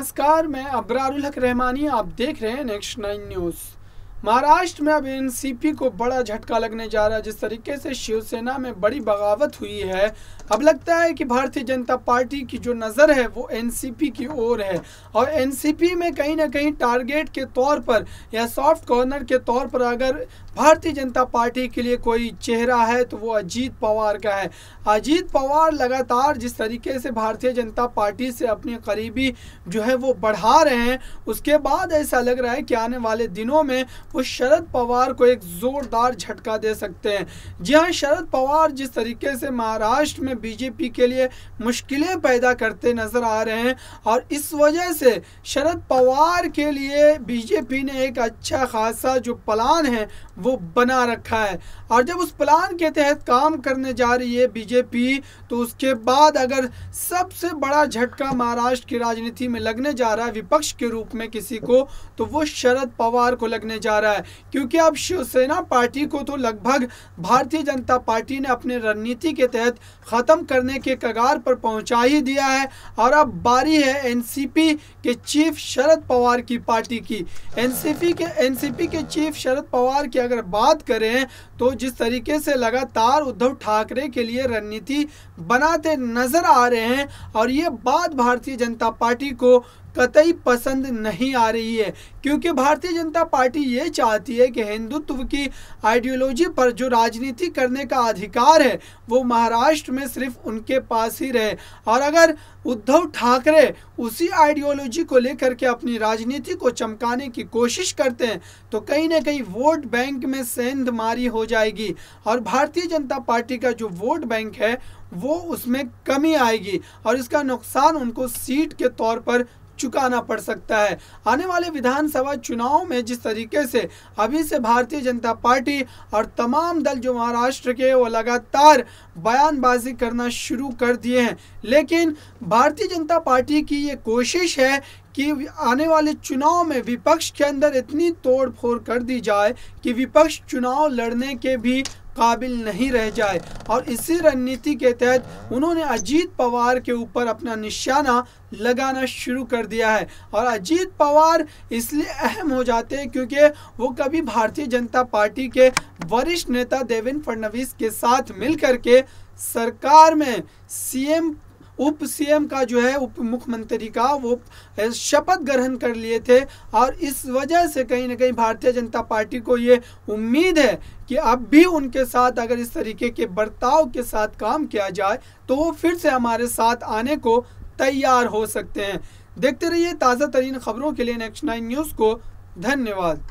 नमस्कार, मैं अबरारुल हक रहमानी। आप देख रहे हैं नेक्स्ट 9 न्यूज़। महाराष्ट्र में अब एनसीपी को बड़ा झटका लगने जा रहा है। जिस तरीके से शिवसेना में बड़ी बगावत हुई है, अब लगता है कि भारतीय जनता पार्टी की जो नज़र है वो एनसीपी की ओर है और एनसीपी में कहीं ना कहीं टारगेट के तौर पर या सॉफ्ट कॉर्नर के तौर पर अगर भारतीय जनता पार्टी के लिए कोई चेहरा है तो वो अजीत पवार का है। अजीत पवार लगातार जिस तरीके से भारतीय जनता पार्टी से अपनी करीबी जो है वो बढ़ा रहे हैं, उसके बाद ऐसा लग रहा है कि आने वाले दिनों में वो शरद पवार को एक जोरदार झटका दे सकते हैं। जी हाँ, शरद पवार जिस तरीके से महाराष्ट्र में बीजेपी के लिए मुश्किलें पैदा करते नजर आ रहे हैं और इस वजह से शरद पवार के लिए बीजेपी ने एक अच्छा खासा जो प्लान है वो बना रखा है और जब उस प्लान के तहत काम करने जा रही है बीजेपी, तो उसके बाद अगर सबसे बड़ा झटका महाराष्ट्र की राजनीति में लगने जा रहा है विपक्ष के रूप में किसी को, तो वो शरद पवार को लगने जा रहा है। क्योंकि अब शिवसेना पार्टी को तो लगभग भारतीय जनता पार्टी ने अपने रणनीति के तहत खत्म करने के कगार पर पहुंचा ही दिया है और अब बारी है एनसीपी के चीफ शरद पवार की पार्टी की। एनसीपी के चीफ शरद पवार की अगर बात करें तो जिस तरीके से लगातार उद्धव ठाकरे के लिए रणनीति बनाते नजर आ रहे हैं और ये बात भारतीय जनता पार्टी को कतई पसंद नहीं आ रही है, क्योंकि भारतीय जनता पार्टी ये चाहती है कि हिंदुत्व की आइडियोलॉजी पर जो राजनीति करने का अधिकार है वो महाराष्ट्र में सिर्फ उनके पास ही रहे और अगर उद्धव ठाकरे उसी आइडियोलॉजी को लेकर के अपनी राजनीति को चमकाने की कोशिश करते हैं तो कहीं ना कहीं वोट बैंक में सेंधमारी हो जाएगी और भारतीय जनता पार्टी का जो वोट बैंक है वो उसमें कमी आएगी और इसका नुकसान उनको सीट के तौर पर चुकाना पड़ सकता है। आने वाले विधानसभा चुनाव में जिस तरीके से अभी से भारतीय जनता पार्टी और तमाम दल जो महाराष्ट्र के वो लगातार बयानबाजी करना शुरू कर दिए हैं, लेकिन भारतीय जनता पार्टी की ये कोशिश है कि आने वाले चुनाव में विपक्ष के अंदर इतनी तोड़ फोड़ कर दी जाए कि विपक्ष चुनाव लड़ने के भी काबिल नहीं रह जाए और इसी रणनीति के तहत उन्होंने अजीत पवार के ऊपर अपना निशाना लगाना शुरू कर दिया है। और अजीत पवार इसलिए अहम हो जाते हैं क्योंकि वो कभी भारतीय जनता पार्टी के वरिष्ठ नेता देवेंद्र फडणवीस के साथ मिलकर के सरकार में सीएम उप सीएम का जो है उप मुख्यमंत्री का वो शपथ ग्रहण कर लिए थे और इस वजह से कहीं ना कहीं भारतीय जनता पार्टी को ये उम्मीद है कि अब भी उनके साथ अगर इस तरीके के बर्ताव के साथ काम किया जाए तो वो फिर से हमारे साथ आने को तैयार हो सकते हैं। देखते रहिए ताज़ा तरीन खबरों के लिए नेक्स्ट 9 न्यूज़ को। धन्यवाद।